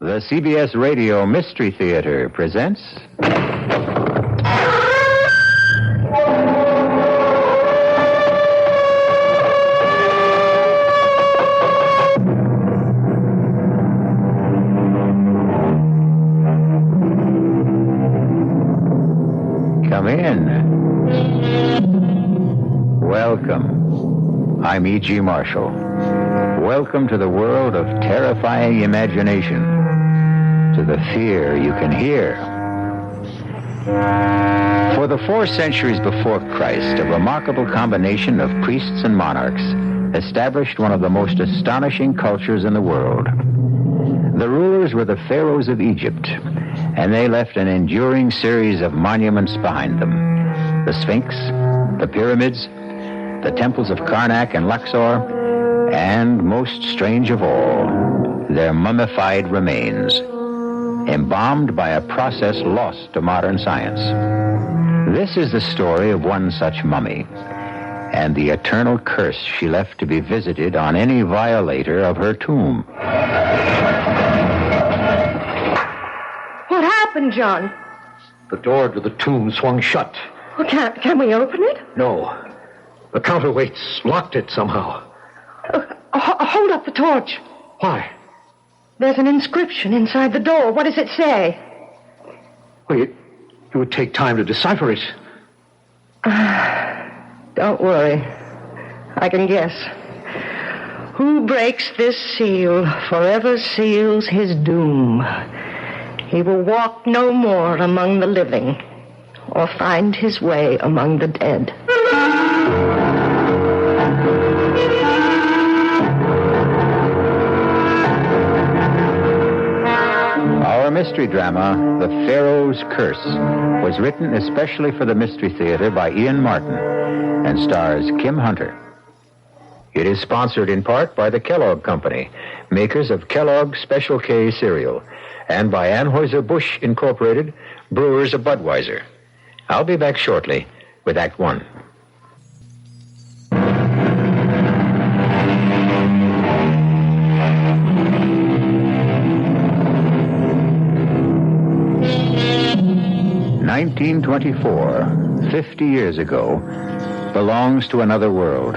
The CBS Radio Mystery Theatre presents... Come in. Welcome. I'm E.G. Marshall. Welcome to the world of terrifying imagination. To the fear you can hear. For the 4 centuries before Christ, a remarkable combination of priests and monarchs established one of the most astonishing cultures in the world. The rulers were the pharaohs of Egypt, and they left an enduring series of monuments behind them. The Sphinx, the pyramids, the temples of Karnak and Luxor, and, most strange of all, their mummified remains, embalmed by a process lost to modern science. This is the story of one such mummy, and the eternal curse she left to be visited on any violator of her tomb. What happened, John? The door to the tomb swung shut. Well, can we open it? No. The counterweights locked it somehow. Hold up the torch. Why? There's an inscription inside the door. What does it say? Well, it would take time to decipher it. Don't worry. I can guess. Who breaks this seal forever seals his doom. He will walk no more among the living or find his way among the dead. Our mystery drama, The Pharaoh's Curse, was written especially for the Mystery Theatre by Ian Martin and stars Kim Hunter. It is sponsored in part by the Kellogg Company, makers of Kellogg's Special K cereal, and by Anheuser-Busch Incorporated, brewers of Budweiser. I'll be back shortly with Act One. (1924), 50 years ago, belongs to another world.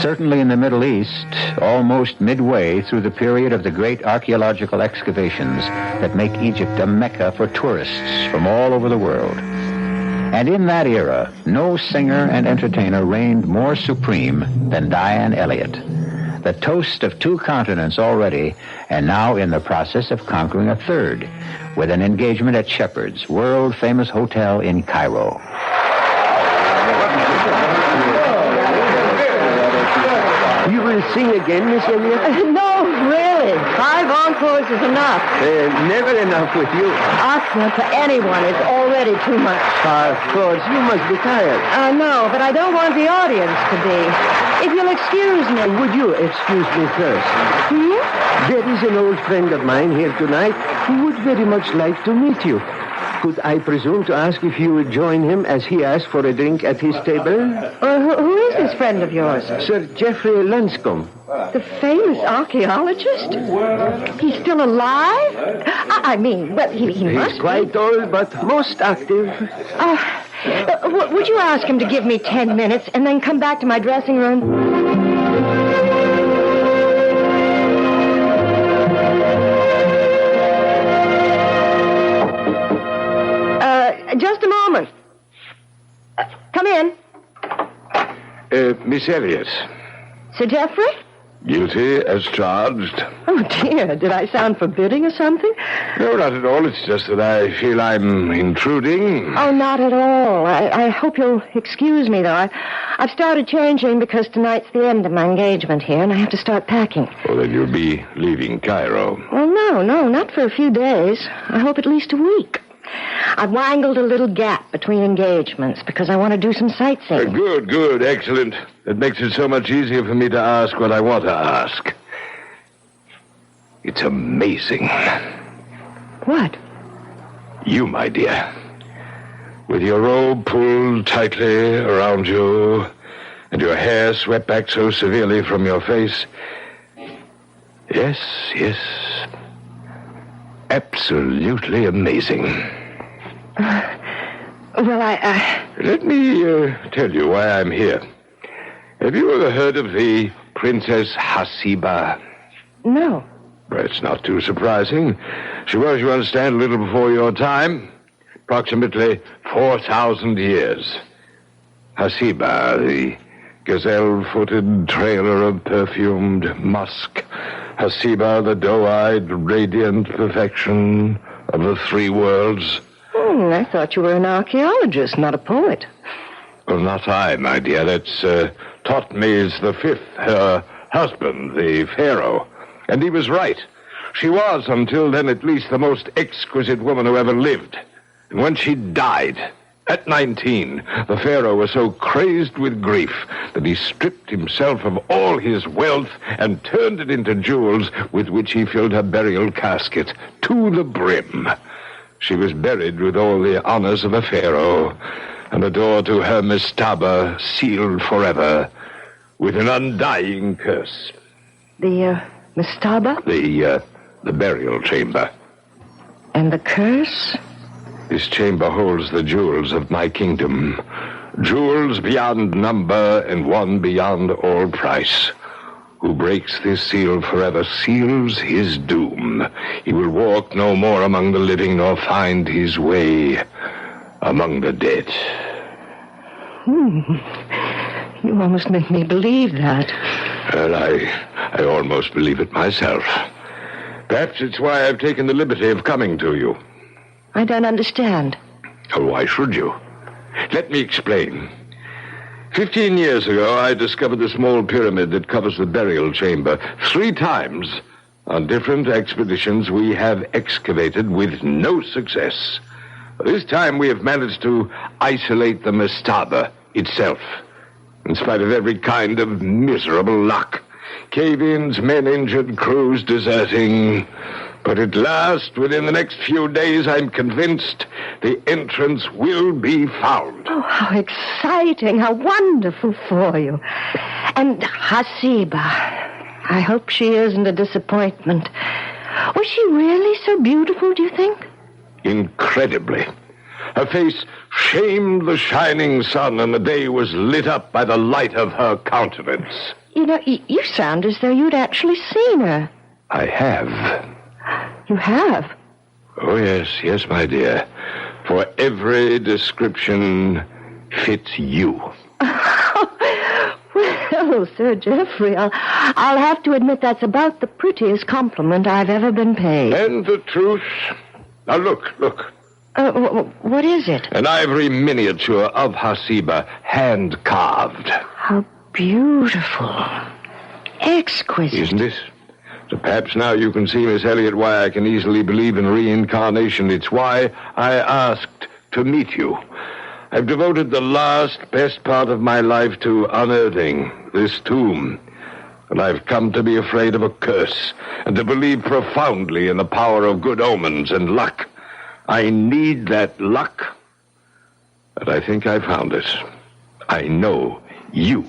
Certainly in the Middle East, almost midway through the period of the great archaeological excavations that make Egypt a mecca for tourists from all over the world. And in that era, no singer and entertainer reigned more supreme than Diane Elliott, the toast of 2 continents already, and now in the process of conquering a 3rd, with an engagement at Shepheard's, world-famous hotel in Cairo. You will sing again, Miss Elliott? No, really. 5 encores is enough. Never enough with you. Asking for anyone is already too much. Of course, you must be tired. I know, but I don't want the audience to be. If you'll excuse me. Would you excuse me first? There is an old friend of mine here tonight who would very much like to meet you. Could I presume to ask if you would join him as he asked for a drink at his table? Who is this friend of yours? Sir Geoffrey Lanscombe. The famous archaeologist? He's still alive? I mean, well, he must He's quite old, but most active. Would you ask him to give me 10 minutes and then come back to my dressing room? Just a moment. Come in. Miss Elliott. Sir Geoffrey? Guilty as charged. Oh, dear. Did I sound forbidding or something? No, not at all. It's just that I feel I'm intruding. Oh, not at all. I hope you'll excuse me, though. I've started changing because tonight's the end of my engagement here, and I have to start packing. Oh, then you'll be leaving Cairo. Well, no, not for a few days. I hope at least a week. I've wangled a little gap between engagements because I want to do some sightseeing. Good, excellent. It makes it so much easier for me to ask what I want to ask. It's amazing. What? You, my dear. With your robe pulled tightly around you and your hair swept back so severely from your face. Yes. absolutely amazing. Let me tell you why I'm here. Have you ever heard of the Princess Hasiba? No. Well, it's not too surprising. She was, you understand, a little before your time. Approximately 4,000 years. Hasiba, the gazelle-footed trailer of perfumed musk. Hasiba, the doe-eyed, radiant perfection of the three worlds. I thought you were an archaeologist, not a poet. Well, not I, my dear. That's Thotmes V, her husband, the Pharaoh. And he was right. She was, until then at least, the most exquisite woman who ever lived. And when she died, at 19, the Pharaoh was so crazed with grief that he stripped himself of all his wealth and turned it into jewels with which he filled her burial casket to the brim. She was buried with all the honors of a Pharaoh, and the door to her mastaba sealed forever with an undying curse. The mastaba? The burial chamber. And the curse? This chamber holds the jewels of my kingdom. Jewels beyond number and one beyond all price. Who breaks this seal forever seals his doom. He will walk no more among the living nor find his way among the dead. You almost make me believe that. Well, I almost believe it myself. Perhaps it's why I've taken the liberty of coming to you. I don't understand. Oh, why should you? Let me explain. 15 years ago, I discovered the small pyramid that covers the burial chamber. 3 times, on different expeditions, we have excavated with no success. This time, we have managed to isolate the mastaba itself, in spite of every kind of miserable luck. Cave-ins, men injured, crews deserting. But at last, within the next few days, I'm convinced the entrance will be found. Oh, how exciting, how wonderful for you. And Hasiba, I hope she isn't a disappointment. Was she really so beautiful, do you think? Incredibly. Her face shamed the shining sun, and the day was lit up by the light of her countenance. You know, you sound as though you'd actually seen her. I have. You have? Oh, yes, my dear. For every description fits you. Well, Sir Geoffrey, I'll have to admit that's about the prettiest compliment I've ever been paid. And the truth. Now, look. What is it? An ivory miniature of Hasiba, hand-carved. How beautiful. Exquisite. Isn't it? So perhaps now you can see, Miss Elliot, why I can easily believe in reincarnation. It's why I asked to meet you. I've devoted the best part of my life to unearthing this tomb. And I've come to be afraid of a curse and to believe profoundly in the power of good omens and luck. I need that luck. But I think I found it. I know you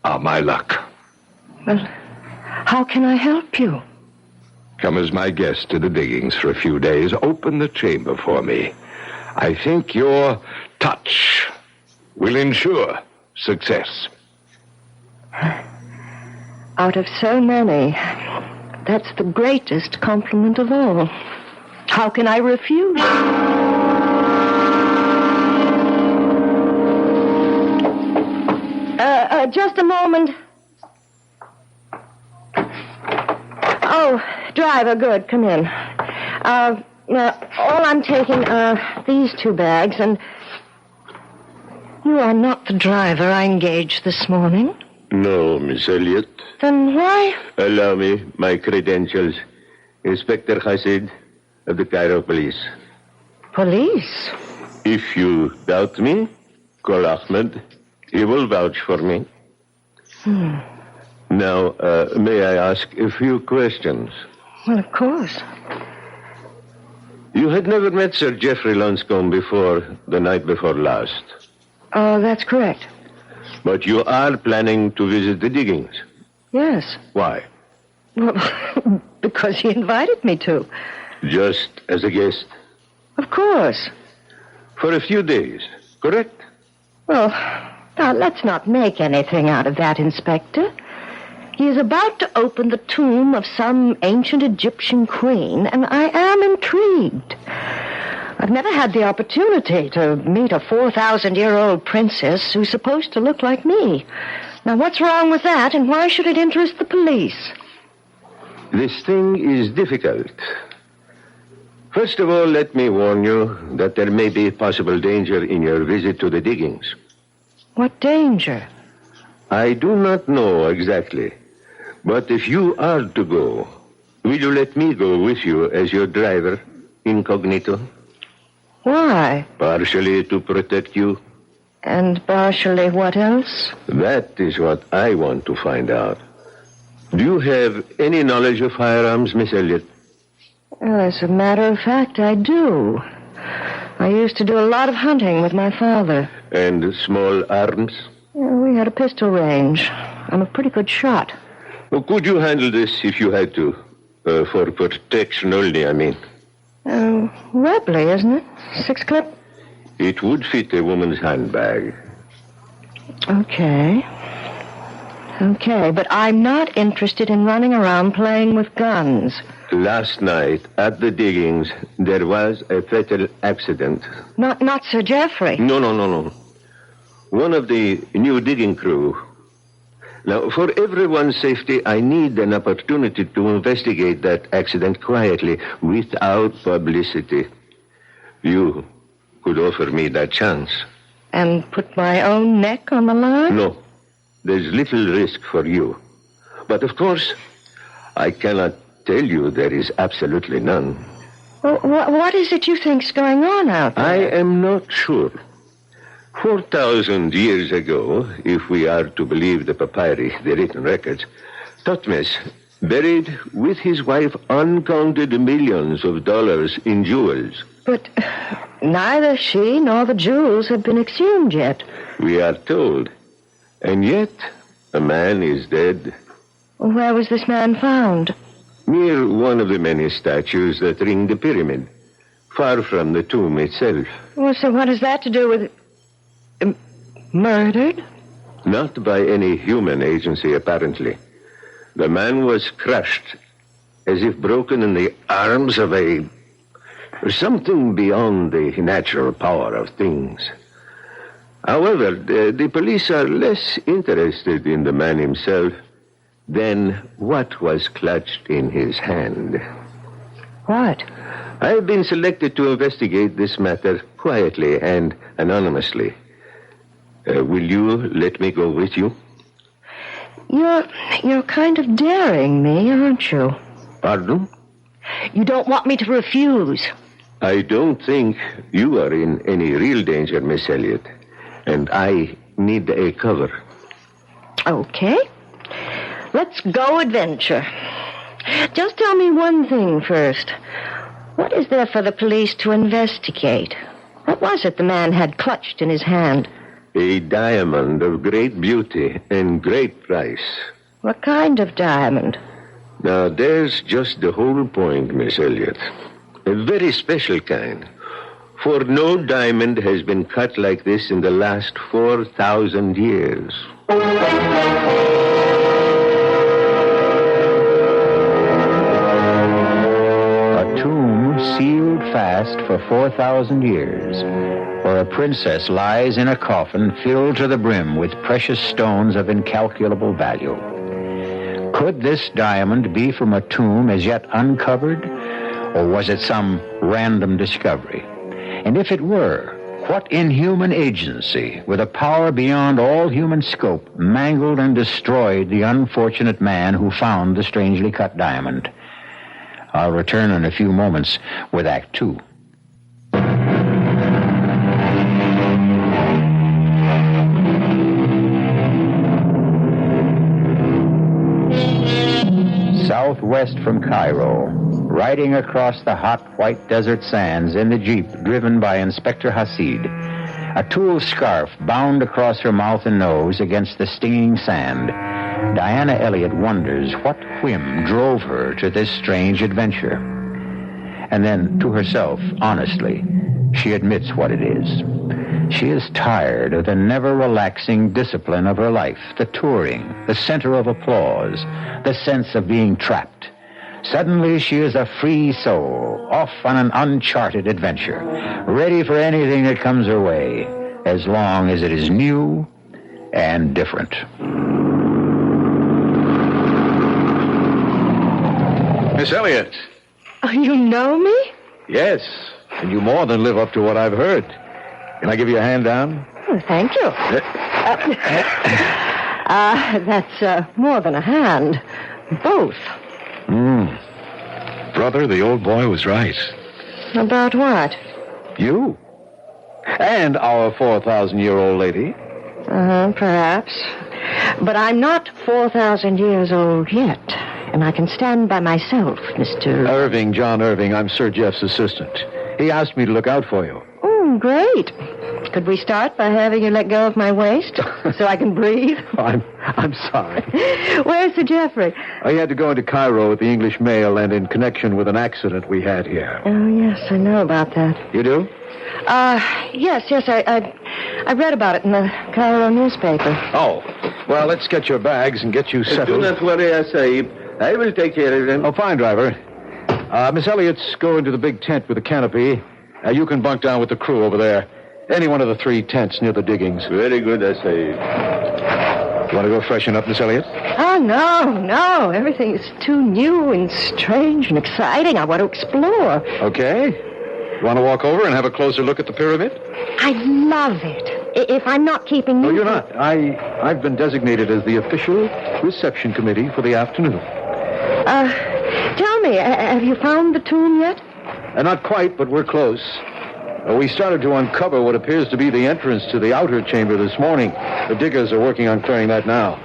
are my luck. Well, how can I help you? Come as my guest to the diggings for a few days. Open the chamber for me. I think your touch will ensure success. Out of so many, that's the greatest compliment of all. How can I refuse? Just a moment. Oh, driver, good. Come in. All I'm taking are these 2 bags, and you are not the driver I engaged this morning. No, Miss Elliot. Then why? Allow me my credentials. Inspector Hasid of the Cairo Police. Police? If you doubt me, call Ahmed. He will vouch for me. Now, may I ask a few questions? Well, of course. You had never met Sir Geoffrey Lonscombe before the night before last. Oh, that's correct. But you are planning to visit the diggings. Yes. Why? Well, because he invited me to. Just as a guest? Of course. For a few days, correct? Well, now let's not make anything out of that, Inspector. He is about to open the tomb of some ancient Egyptian queen, and I am intrigued. I've never had the opportunity to meet a 4,000-year-old princess who's supposed to look like me. Now, what's wrong with that, and why should it interest the police? This thing is difficult. First of all, let me warn you that there may be possible danger in your visit to the diggings. What danger? I do not know exactly. But if you are to go, will you let me go with you as your driver, incognito? Why? Partially to protect you. And partially what else? That is what I want to find out. Do you have any knowledge of firearms, Miss Elliot? Well, as a matter of fact, I do. I used to do a lot of hunting with my father. And small arms? Yeah, we had a pistol range. I'm a pretty good shot. Well, could you handle this if you had to? For protection only, I mean. Webley, isn't it? 6-clip? It would fit a woman's handbag. Okay, but I'm not interested in running around playing with guns. Last night, at the diggings, there was a fatal accident. Not Sir Geoffrey. No. One of the new digging crew. Now, for everyone's safety, I need an opportunity to investigate that accident quietly, without publicity. You could offer me that chance. And put my own neck on the line? No. There's little risk for you. But, of course, I cannot tell you there is absolutely none. Well, what is it you think's going on out there? I am not sure. 4,000 years ago, if we are to believe the papyri, the written records, Thutmose buried with his wife uncounted millions of dollars in jewels. But neither she nor the jewels have been exhumed yet. We are told. And yet, a man is dead. Where was this man found? Near one of the many statues that ring the pyramid, far from the tomb itself. Well, so what has that to do with... murdered? Not by any human agency, apparently. The man was crushed, as if broken in the arms of something beyond the natural power of things. However, the police are less interested in the man himself than what was clutched in his hand. What? I've been selected to investigate this matter quietly and anonymously. Will you let me go with you? You're kind of daring me, aren't you? Pardon? You don't want me to refuse. I don't think you are in any real danger, Miss Elliot. And I need a cover. Okay. Let's go adventure. Just tell me one thing first. What is there for the police to investigate? What was it the man had clutched in his hand? A diamond of great beauty and great price. What kind of diamond? Now, there's just the whole point, Miss Elliot. A very special kind. For no diamond has been cut like this in the last 4,000 years. A tomb sealed fast for 4,000 years, where a princess lies in a coffin filled to the brim with precious stones of incalculable value. Could this diamond be from a tomb as yet uncovered, or was it some random discovery? And if it were, what inhuman agency, with a power beyond all human scope, mangled and destroyed the unfortunate man who found the strangely cut diamond? I'll return in a few moments with Act Two. Southwest from Cairo, riding across the hot white desert sands in the jeep driven by Inspector Hasid, a tulle scarf bound across her mouth and nose against the stinging sand, Diana Elliott wonders what whim drove her to this strange adventure. And then, to herself, honestly, she admits what it is. She is tired of the never-relaxing discipline of her life, the touring, the center of applause, the sense of being trapped. Suddenly, she is a free soul, off on an uncharted adventure, ready for anything that comes her way, as long as it is new and different. Miss Elliot. Oh, you know me? Yes, and you more than live up to what I've heard. Can I give you a hand down? Oh, thank you. That's more than a hand. Both. Brother, the old boy was right. About what? You. And our 4,000-year-old lady. Perhaps. But I'm not 4,000 years old yet. And I can stand by myself, Mr. Irving, John Irving. I'm Sir Jeff's assistant. He asked me to look out for you. Oh, great. Could we start by having you let go of my waist so I can breathe? I'm sorry. Where's Sir Geoffrey? I had to go into Cairo with the English mail and in connection with an accident we had here. Oh, yes, I know about that. You do? Yes, I read about it in the Cairo newspaper. Oh, well, let's get your bags and get you settled. Do not worry, Sahib. I will take care of them. Oh, fine, driver. Miss Elliott's go into the big tent with the canopy. You can bunk down with the crew over there. Any one of the 3 tents near the diggings. Very good, Sahib. You want to go freshen up, Miss Elliott? Oh, no. Everything is too new and strange and exciting. I want to explore. Okay. You want to walk over and have a closer look at the pyramid? I'd love it. If I'm not keeping you... No, you're not. I've been designated as the official reception committee for the afternoon. Tell me, have you found the tomb yet? Not quite, but we're close. We started to uncover what appears to be the entrance to the outer chamber this morning. The diggers are working on clearing that now.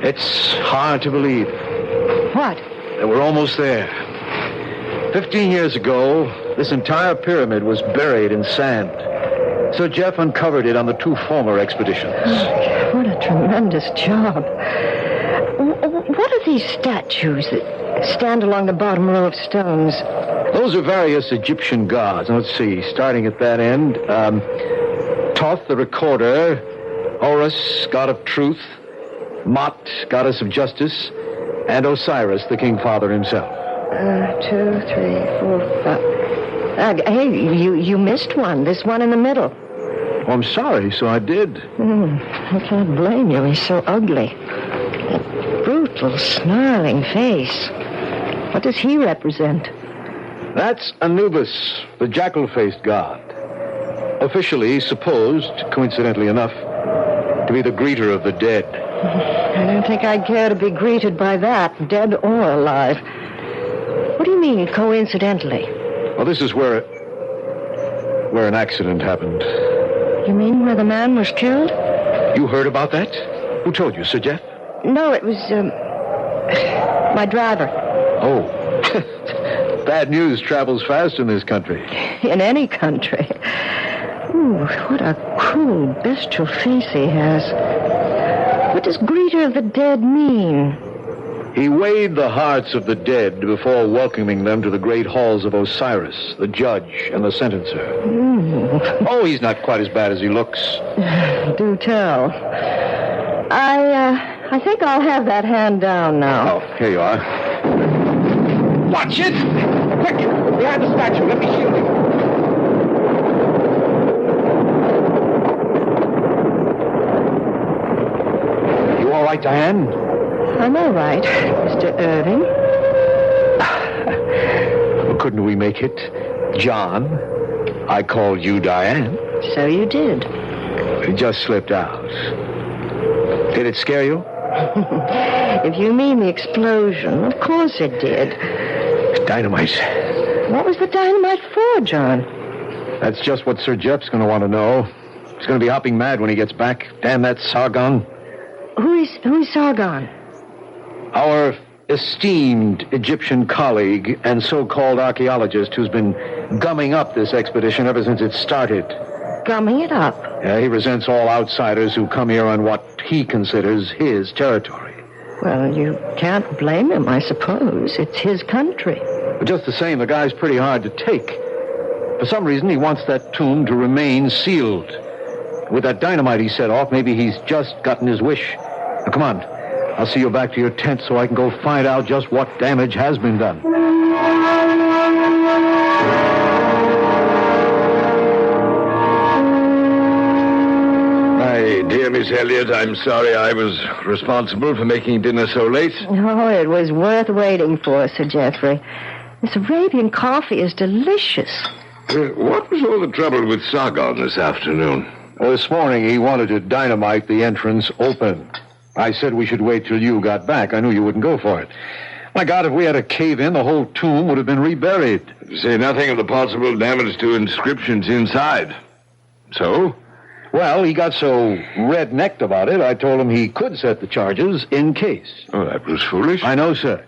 It's hard to believe. What? That we're almost there. 15 years ago, this entire pyramid was buried in sand. Sir Jeff uncovered it on the 2 former expeditions. What a tremendous job. What are these statues that stand along the bottom row of stones? Those are various Egyptian gods. Now, let's see, starting at that end. Thoth, the recorder. Horus, god of truth. Mot, goddess of justice. And Osiris, the king father himself. 2, 3, 4, 5. Hey, you missed one. This one in the middle. Oh, I'm sorry, so I did. I can't blame you. He's so ugly. That brutal, snarling face. What does he represent? That's Anubis, the jackal-faced god. Officially supposed, coincidentally enough, to be the greeter of the dead. I don't think I'd care to be greeted by that, dead or alive. What do you mean, coincidentally? Well, this is where an accident happened. You mean where the man was killed? You heard about that? Who told you, Sir Jeff? No, it was, my driver. Oh. Bad news travels fast in this country. In any country. Ooh, what a cruel, bestial face he has. What does greeter of the dead mean? He weighed the hearts of the dead before welcoming them to the great halls of Osiris, the judge and the sentencer. Oh, he's not quite as bad as he looks. Do tell. I think I'll have that hand down now. Oh, here you are. Watch it! Quick! Behind the statue. Let me shield you. You all right, Diane? I'm all right, Mr. Irving. Couldn't we make it John? I called you Diane. So you did. It just slipped out. Did it scare you? If you mean the explosion, of course it did. Dynamite. What was the dynamite for, John? That's just what Sir Jeff's going to want to know. He's going to be hopping mad when he gets back. Damn that Sargon. Who's Sargon? Our esteemed Egyptian colleague and so-called archaeologist who's been gumming up this expedition ever since it started. Gumming it up? Yeah, he resents all outsiders who come here on what he considers his territory. Well, you can't blame him, I suppose. It's his country. But just the same, the guy's pretty hard to take. For some reason, he wants that tomb to remain sealed. With that dynamite he set off, maybe he's just gotten his wish. Now, come on. I'll see you back to your tent so I can go find out just what damage has been done. My dear Miss Elliot, I'm sorry I was responsible for making dinner so late. Oh, it was worth waiting for, Sir Geoffrey. This Arabian coffee is delicious. What was all the trouble with Sargon this afternoon? Well, this morning he wanted to dynamite the entrance open. I said we should wait till you got back. I knew you wouldn't go for it. My God, if we had a cave-in, the whole tomb would have been reburied. To say nothing of the possible damage to inscriptions inside. So? Well, he got so red-necked about it, I told him he could set the charges in case. Oh, that was foolish. I know, sir.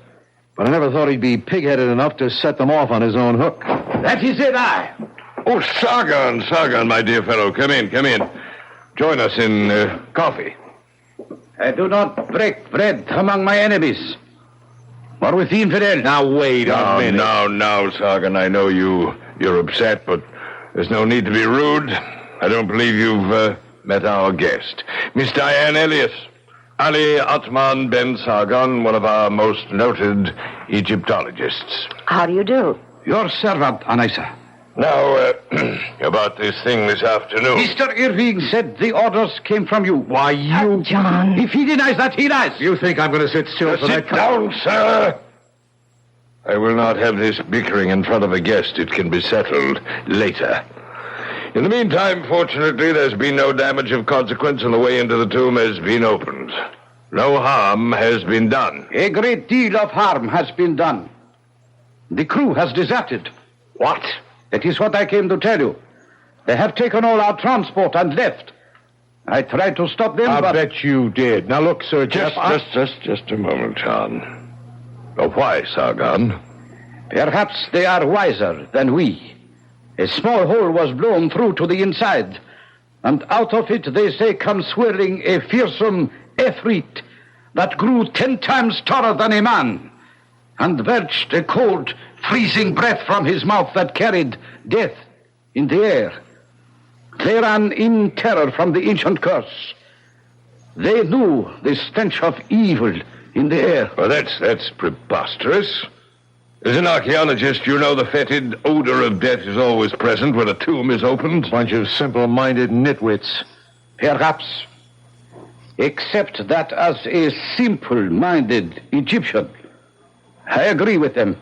But I never thought he'd be pig-headed enough to set them off on his own hook. That is it, Oh, Sargon, my dear fellow. Come in. Join us in coffee. I do not break bread among my enemies. Or with the infidel. Now, wait a minute. No, Sargon. I know you're upset, but there's no need to be rude. I don't believe you've met our guest. Miss Diane Elliot. Ali Atman Ben Sargon, one of our most noted Egyptologists. How do you do? Your servant, Anisa. Now, about this thing this afternoon. Mr. Irving said the orders came from you. Why, you... John... If he denies that, he lies. You think I'm going to sit still for that? Sit down, sir. I will not have this bickering in front of a guest. It can be settled later. In the meantime, fortunately, there's been no damage of consequence and the way into the tomb has been opened. No harm has been done. A great deal of harm has been done. The crew has deserted. What? That is what I came to tell you. They have taken all our transport and left. I tried to stop them, I bet you did. Now, look, sir, Just a moment, John. Oh, why, Sargon? Perhaps they are wiser than we. A small hole was blown through to the inside, and out of it, they say, comes swirling a fearsome efreet that grew 10 times taller than a man, and belched a cold, freezing breath from his mouth that carried death in the air. They ran in terror from the ancient curse. They knew the stench of evil in the air. Well, that's preposterous. As an archaeologist, you know the fetid odor of death is always present when a tomb is opened. Bunch of simple-minded nitwits. Perhaps. Except that as a simple-minded Egyptian, I agree with them.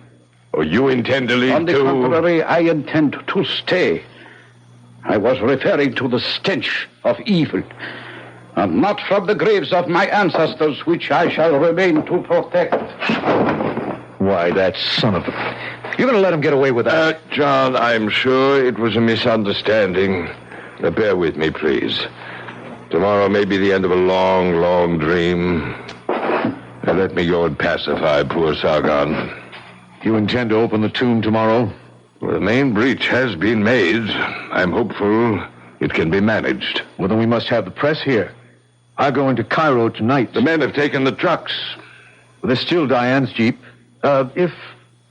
Oh, you intend to leave On the contrary, I intend to stay. I was referring to the stench of evil, and not from the graves of my ancestors, which I shall remain to protect. Why, that son of a... You're going to let him get away with that? John, I'm sure it was a misunderstanding. Bear with me, please. Tomorrow may be the end of a long, long dream. Now let me go and pacify poor Sargon. You intend to open the tomb tomorrow? Well, the main breach has been made. I'm hopeful it can be managed. Well, then we must have the press here. I'll go into Cairo tonight. The men have taken the trucks. Well, there's still Diane's Jeep. If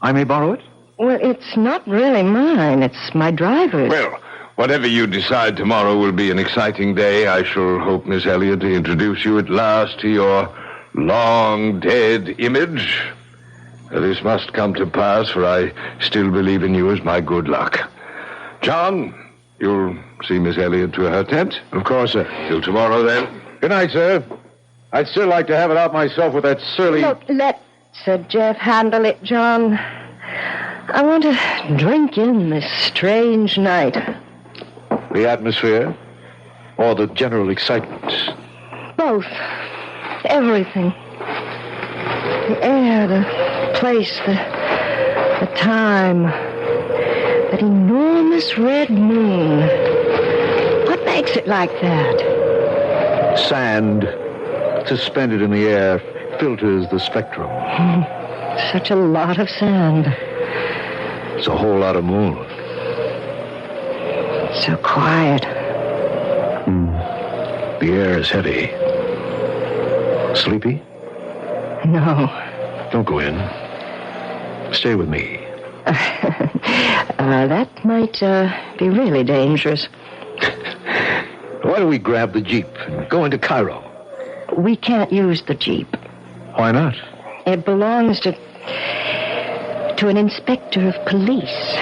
I may borrow it? Well, it's not really mine. It's my driver's. Well, whatever you decide tomorrow will be an exciting day. I shall hope, Miss Elliot, to introduce you at last to your long-dead image. This must come to pass, for I still believe in you as my good luck. John, you'll see Miss Elliot to her tent? Of course, sir. Till tomorrow, then. Good night, sir. I'd still like to have it out myself with that surly... Look, let Sir Jeff handle it, John. I want to drink in this strange night. The atmosphere? Or the general excitement? Both. Everything. The air, the place, the time. That enormous red moon. What makes it like that? Sand, suspended in the air, filters the spectrum. Such a lot of sand. It's a whole lot of moon. So quiet. The air is heavy. Sleepy? No. Don't go in. Stay with me. That might be really dangerous. Why don't we grab the Jeep and go into Cairo? We can't use the Jeep. Why not? It belongs to an inspector of police.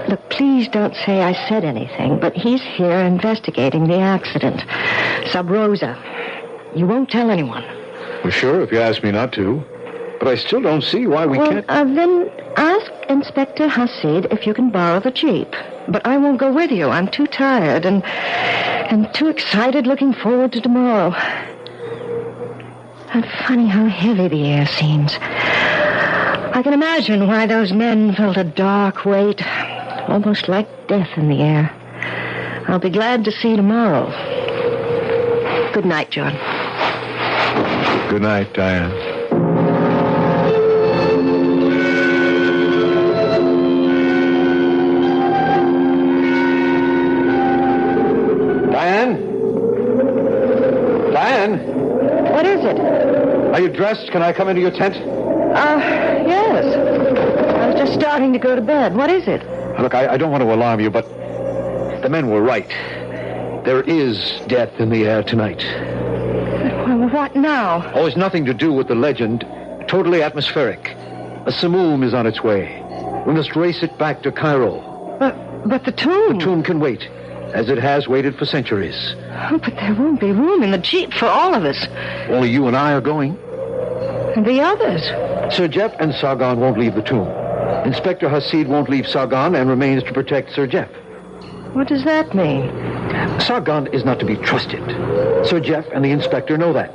Look, please don't say I said anything, but he's here investigating the accident. Sub Rosa. You won't tell anyone. Well, sure, if you ask me not to. But I still don't see why we can't... Then ask Inspector Hasid if you can borrow the Jeep. But I won't go with you. I'm too tired and too excited looking forward to tomorrow. And funny how heavy the air seems. I can imagine why those men felt a dark weight, almost like death in the air. I'll be glad to see you tomorrow. Good night, John. Good night, Diane. Diane? What is it? Are you dressed? Can I come into your tent? Yes. I was just starting to go to bed. What is it? Look, I don't want to alarm you, but the men were right. There is death in the air tonight. Well, what now? Oh, it's nothing to do with the legend. Totally atmospheric. A simoom is on its way. We must race it back to Cairo. But the tomb... The tomb can wait, as it has waited for centuries. Oh, but there won't be room in the Jeep for all of us. Only you and I are going. And the others? Sir Jeff and Sargon won't leave the tomb. Inspector Hasid won't leave Sargon and remains to protect Sir Jeff. What does that mean? Sargon is not to be trusted. Sir Jeff and the inspector know that.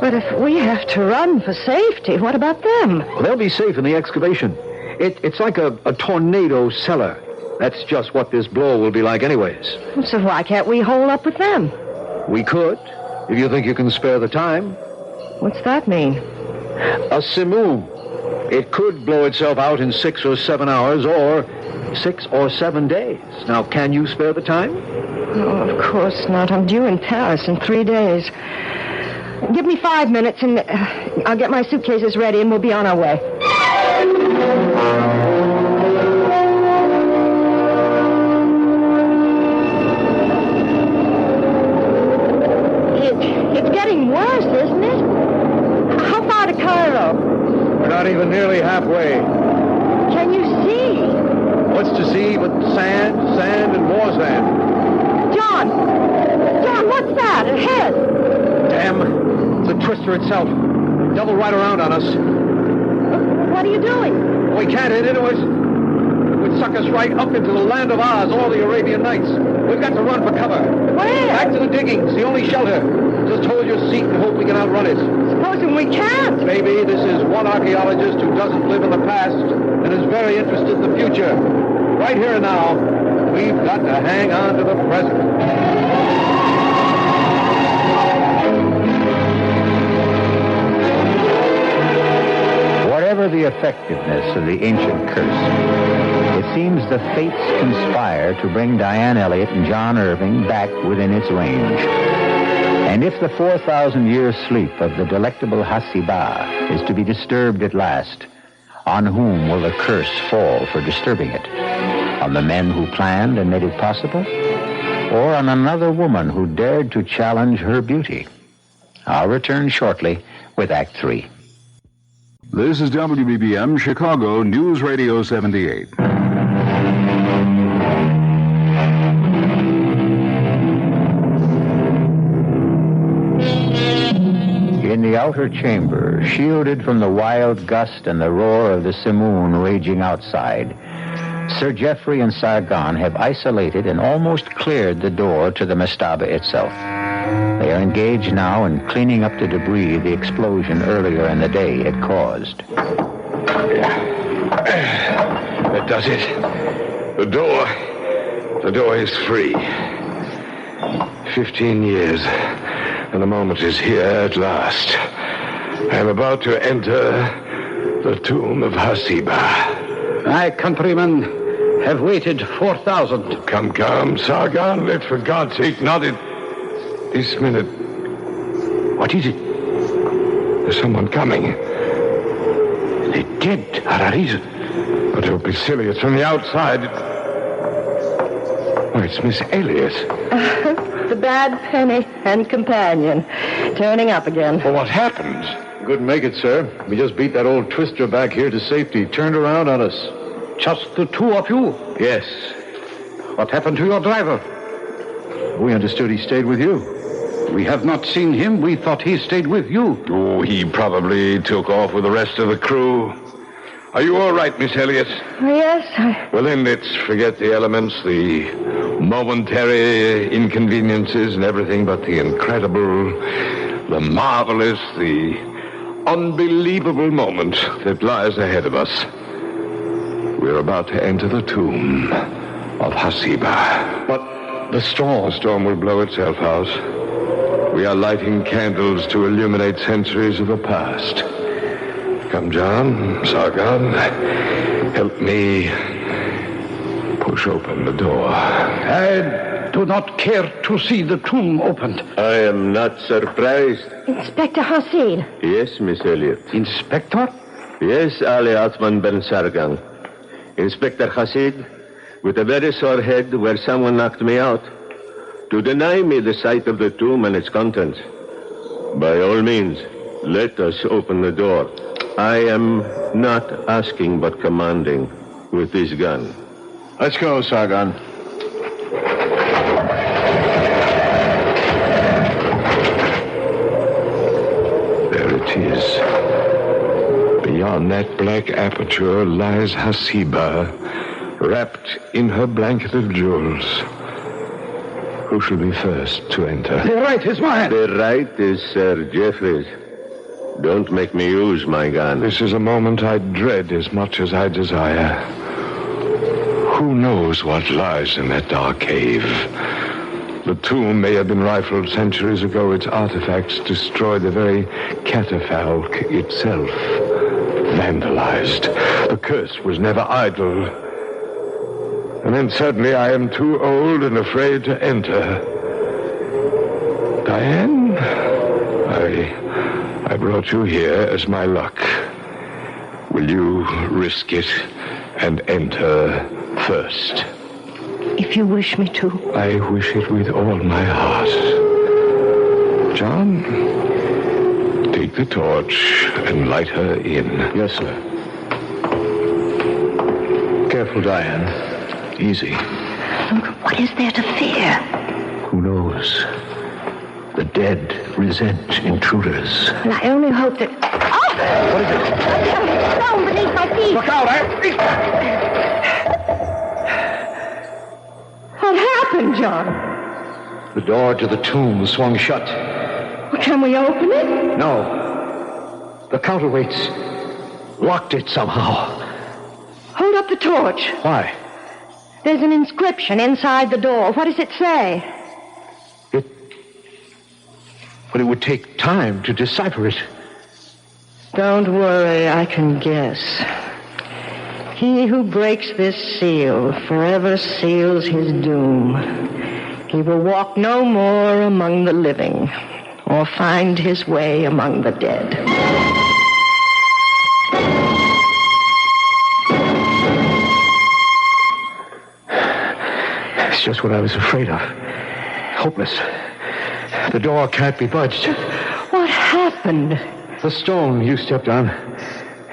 But if we have to run for safety, what about them? Well, they'll be safe in the excavation. It's like a tornado cellar. That's just what this blow will be like anyways. So why can't we hole up with them? We could, if you think you can spare the time. What's that mean? A simoom. It could blow itself out in 6 or 7 hours or 6 or 7 days. Now, can you spare the time? Oh, of course not. I'm due in Paris in 3 days. Give me 5 minutes and I'll get my suitcases ready and we'll be on our way. It's getting worse, isn't it? How far to Cairo? We're not even nearly halfway. Can you see? What's to see but sand, sand, and more sand? John, what's that ahead? Damn, it's the twister itself. Double right around on us. What are you doing? We can't hit into it. It would suck us right up into the land of Oz or the Arabian Nights. We've got to run for cover. Where? Back to the diggings, the only shelter. Just hold your seat and hope we can outrun it. Supposing we can't. Maybe this is one archaeologist who doesn't live in the past and is very interested in the future. Right here and now, we've got to hang on to the present. Whatever the effectiveness of the ancient curse, it seems the fates conspire to bring Diane Elliott and John Irving back within its range. And if the 4,000-year sleep of the delectable Hasiba is to be disturbed at last, on whom will the curse fall for disturbing it? On the men who planned and made it possible? Or on another woman who dared to challenge her beauty? I'll return shortly with Act 3. This is WBBM Chicago News Radio 78. In the outer chamber, shielded from the wild gust and the roar of the simoon raging outside, Sir Geoffrey and Sargon have isolated and almost cleared the door to the mastaba itself. They are engaged now in cleaning up the debris the explosion earlier in the day had caused. That does it. The door is free. 15 years, and the moment is here at last. I am about to enter the tomb of Hasiba. My countrymen have waited 4,000. Come, Sargon, let for God's sake not in this minute. What is it? There's someone coming. The dead are arisen. But it would be silly. It's from the outside. Oh, it's Miss Elliot. The bad penny and companion. Turning up again. Well, what happened? Couldn't make it, sir. We just beat that old twister back here to safety. Turned around on us. Just the two of you? Yes. What happened to your driver? We understood he stayed with you. We have not seen him. We thought he stayed with you. Oh, he probably took off with the rest of the crew. Are you all right, Miss Elliot? Yes, Well, then let's forget the elements, the momentary inconveniences and everything but the incredible, the marvelous, the unbelievable moment that lies ahead of us. We're about to enter the tomb of Hasiba. But the storm... The storm will blow itself out. We are lighting candles to illuminate centuries of the past. Come, John, Sargon, help me push open the door. I do not care to see the tomb opened. I am not surprised. Inspector Hasid. Yes, Miss Elliot. Inspector? Yes, Ali Atman Ben Sargon. Inspector Hasid, with a very sore head where someone knocked me out, to deny me the sight of the tomb and its contents. By all means, let us open the door. I am not asking but commanding with this gun. Let's go, Sargon. There it is. Beyond that black aperture lies Hasiba, wrapped in her blanket of jewels. Who shall be first to enter? The right is mine. The right is Sir Jeffrey's. Don't make me use my gun. This is a moment I dread as much as I desire. Who knows what lies in that dark cave? The tomb may have been rifled centuries ago. Its artifacts destroyed, the very catafalque itself vandalized. The curse was never idle. And then suddenly I am too old and afraid to enter. Diane, I brought you here as my luck. Will you risk it and enter first? If you wish me to. I wish it with all my heart. John, take the torch and light her in. Yes, sir. Careful, Diane. Easy. What is there to fear? Who knows? The dead resent intruders. Well, I only hope that... Oh! What is it? A stone beneath my feet. Look out, What happened, John? The door to the tomb swung shut. Well, can we open it? No. The counterweights locked it somehow. Hold up the torch. Why? There's an inscription inside the door. What does it say? But it would take time to decipher it. Don't worry, I can guess. He who breaks this seal forever seals his doom. He will walk no more among the living or find his way among the dead. It's just what I was afraid of. Hopeless. The door can't be budged. What happened? The stone you stepped on,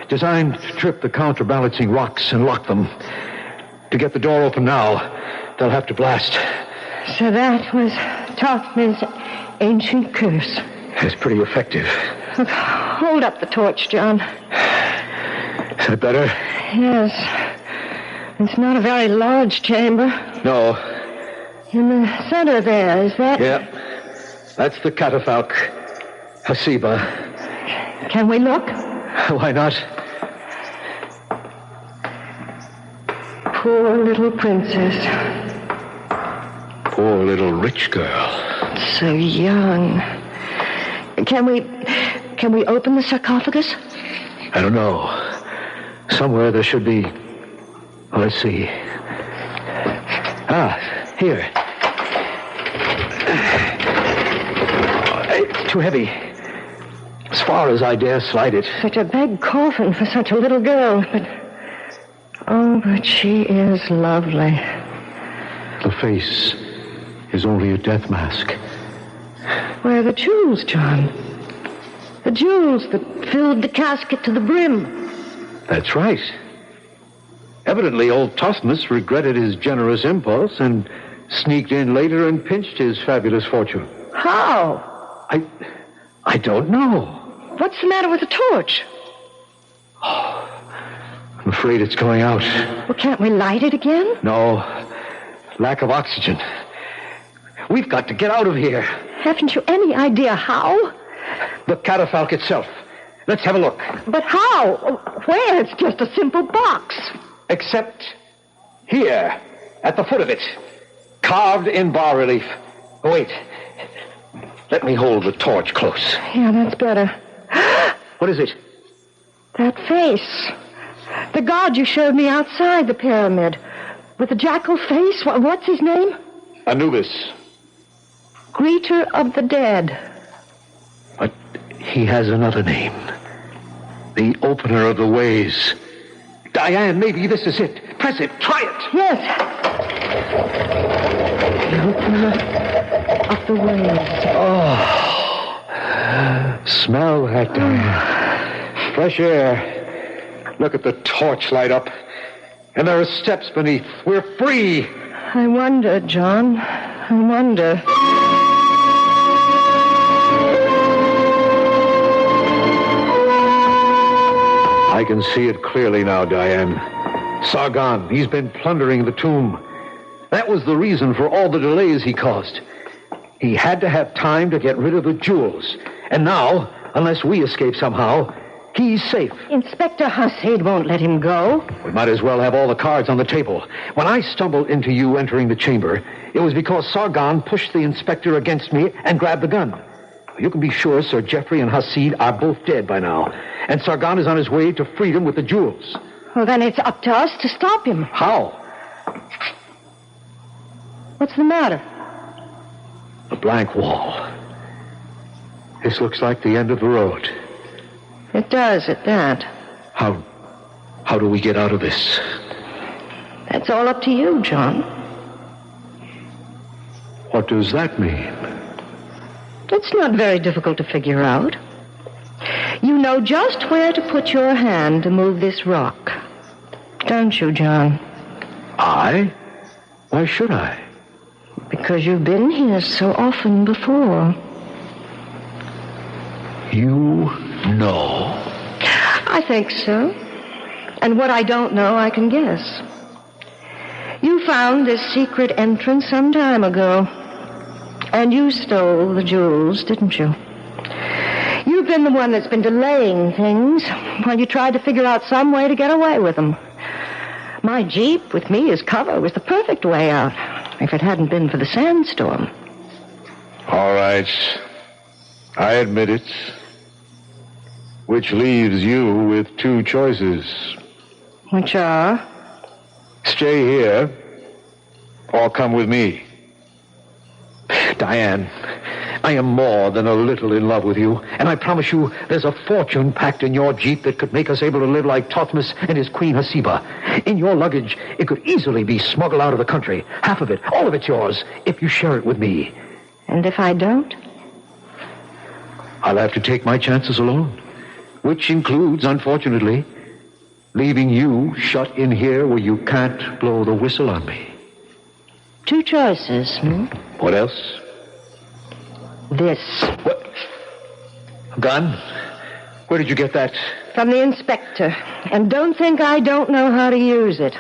designed to trip the counterbalancing rocks and lock them. To get the door open now, they'll have to blast. So that was Tothman's ancient curse. It's pretty effective. Look, hold up the torch, John. Is that better? Yes. It's not a very large chamber. No. In the center there, is that... Yeah. That's the catafalque. Hasiba. Can we look? Why not? Poor little princess. Poor little rich girl. So young. Can we open the sarcophagus? I don't know. Somewhere there should be... Well, let's see. Ah, here. It's too heavy. As far as I dare slide it. Such a big coffin for such a little girl, but But she is lovely. The face is only a death mask. Where are the jewels, John? The jewels that filled the casket to the brim. That's right. Evidently, old Thothmas regretted his generous impulse and sneaked in later and pinched his fabulous fortune. How? I don't know. What's the matter with the torch? I'm afraid it's going out. Well, can't we light it again? No. Lack of oxygen. We've got to get out of here. Haven't you any idea how? The catafalque itself. Let's have a look. But how? Where? It's just a simple box. Except here, at the foot of it. Carved in bas-relief. Oh, wait. Let me hold the torch close. Yeah, that's better. What is it? That face. The god you showed me outside the pyramid. With the jackal face. What's his name? Anubis. Greeter of the dead. But he has another name. The opener of the ways. Diane, maybe this is it. Press it. Try it. Yes. The opener of the ways. Oh. Smell that, Diane. Fresh air. Look at the torch light up. And there are steps beneath. We're free. I wonder, John. I wonder. I can see it clearly now, Diane. Sargon, he's been plundering the tomb. That was the reason for all the delays he caused. He had to have time to get rid of the jewels. And now, unless we escape somehow, he's safe. Inspector Hasid won't let him go. We might as well have all the cards on the table. When I stumbled into you entering the chamber, it was because Sargon pushed the inspector against me and grabbed the gun. You can be sure Sir Geoffrey and Hasid are both dead by now. And Sargon is on his way to freedom with the jewels. Well, then it's up to us to stop him. How? What's the matter? A blank wall. This looks like the end of the road. It does, at that. How do we get out of this? That's all up to you, John. What does that mean? It's not very difficult to figure out. You know just where to put your hand to move this rock. Don't you, John? I? Why should I? Because you've been here so often before. You know? I think so. And what I don't know, I can guess. You found this secret entrance some time ago. And you stole the jewels, didn't you? You've been the one that's been delaying things while you tried to figure out some way to get away with them. My Jeep with me as cover was the perfect way out, if it hadn't been for the sandstorm. All right. I admit it. Which leaves you with two choices. Which are? Stay here or come with me. Diane, I am more than a little in love with you, and I promise you there's a fortune packed in your Jeep that could make us able to live like Thothmas and his queen Hasiba. In your luggage, it could easily be smuggled out of the country. Half of it, all of it's yours, if you share it with me. And if I don't? I'll have to take my chances alone, which includes, unfortunately, leaving you shut in here where you can't blow the whistle on me. Two choices, What else? This. What? A gun? Where did you get that? From the inspector. And don't think I don't know how to use it.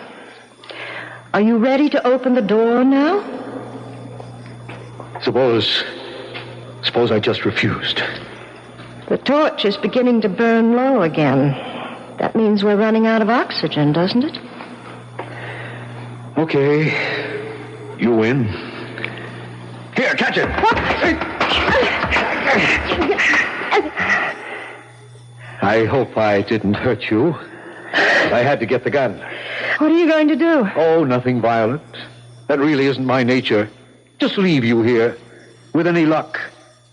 Are you ready to open the door now? Suppose I just refused. The torch is beginning to burn low again. That means we're running out of oxygen, doesn't it? Okay. You win. Here, catch it. What? I hope I didn't hurt you. But I had to get the gun. What are you going to do? Oh, nothing violent. That really isn't my nature. Just leave you here. With any luck,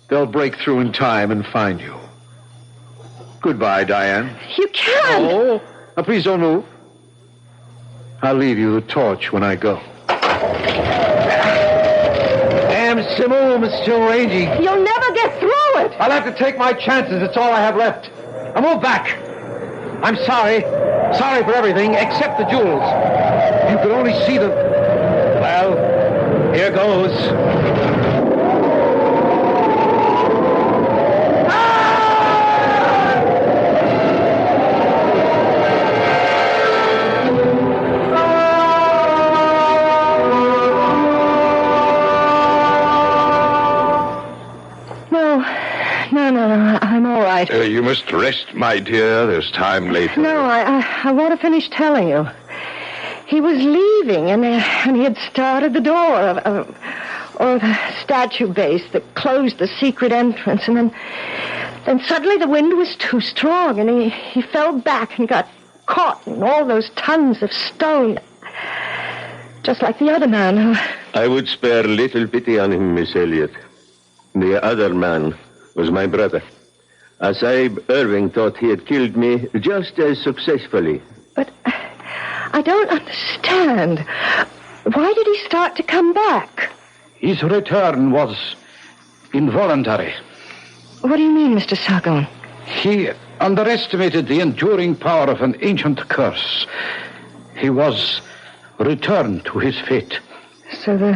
they'll break through in time and find you. Goodbye, Diane. You can't. Oh, now please don't move. I'll leave you the torch when I go. Damn Simoom is still raging. You'll never get through it. I'll have to take my chances. It's all I have left. I'll move back. I'm sorry. Sorry for everything except the jewels. You could only see them. Well, here goes. No, I'm all right. You must rest, my dear. There's time later. No, I want to finish telling you. He was leaving, and he had started the door or the statue base that closed the secret entrance, and then suddenly the wind was too strong, and he fell back and got caught in all those tons of stone, just like the other man. I would spare little pity on him, Miss Elliot. The other man was my brother. Sahib Irving thought he had killed me just as successfully. But I don't understand. Why did he start to come back? His return was involuntary. What do you mean, Mr. Sargon? He underestimated the enduring power of an ancient curse. He was returned to his fate. So the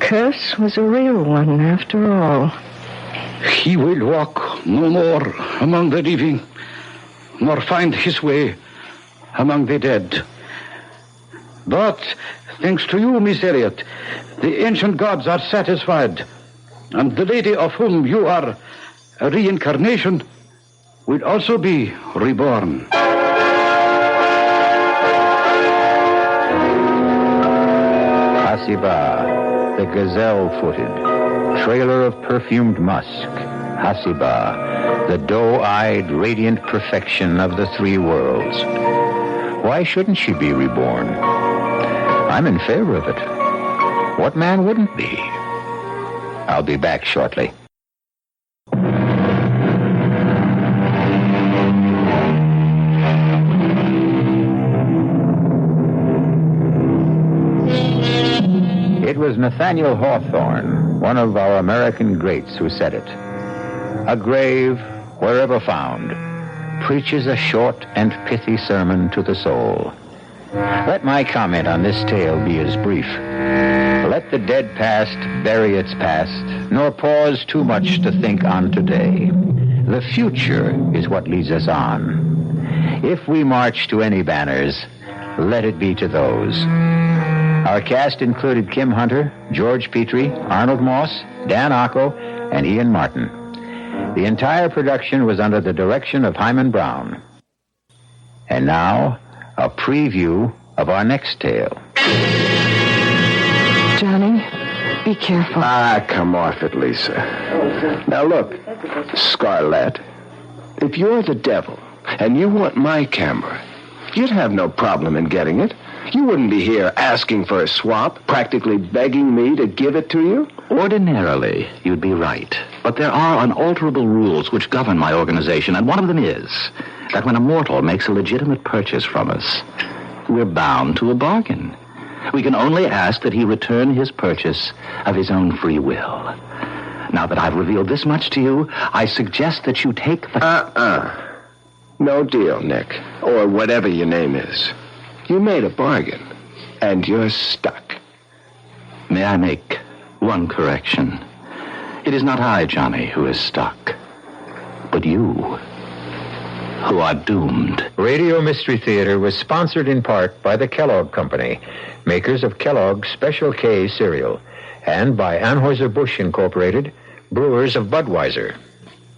curse was a real one, after all. He will walk no more among the living, nor find his way among the dead. But, thanks to you, Miss Elliot, the ancient gods are satisfied, and the lady of whom you are a reincarnation will also be reborn. Hasiba, the gazelle-footed, trailer of perfumed musk. Hasiba, the doe-eyed, radiant perfection of the three worlds. Why shouldn't she be reborn? I'm in favor of it. What man wouldn't be? I'll be back shortly. It was Nathaniel Hawthorne, one of our American greats, who said it. A grave, wherever found, preaches a short and pithy sermon to the soul. Let my comment on this tale be as brief. Let the dead past bury its past, nor pause too much to think on today. The future is what leads us on. If we march to any banners, let it be to those. Our cast included Kim Hunter, George Petrie, Arnold Moss, Dan Ocko, and Ian Martin. The entire production was under the direction of Hyman Brown. And now, a preview of our next tale. Johnny, be careful. Come off it, Lisa. Now look, Scarlett, if you're the devil and you want my camera, you'd have no problem in getting it. You wouldn't be here asking for a swap, practically begging me to give it to you. Ordinarily, you'd be right. But there are unalterable rules which govern my organization, and one of them is that when a mortal makes a legitimate purchase from us, we're bound to a bargain. We can only ask that he return his purchase of his own free will. Now that I've revealed this much to you, I suggest that you take the... No deal, Nick. Or whatever your name is. You made a bargain, and you're stuck. May I make one correction? It is not I, Johnny, who is stuck, but you, who are doomed. Radio Mystery Theater was sponsored in part by the Kellogg Company, makers of Kellogg's Special K cereal, and by Anheuser-Busch Incorporated, brewers of Budweiser.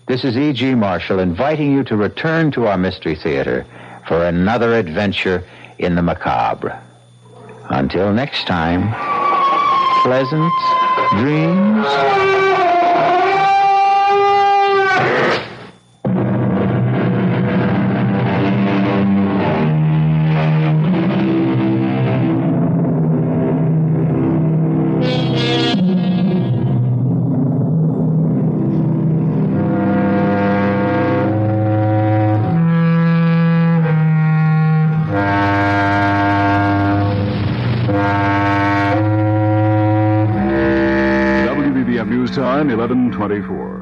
This is E.G. Marshall inviting you to return to our Mystery Theater for another adventure in the macabre. Until next time, pleasant dreams. News time, 11:24.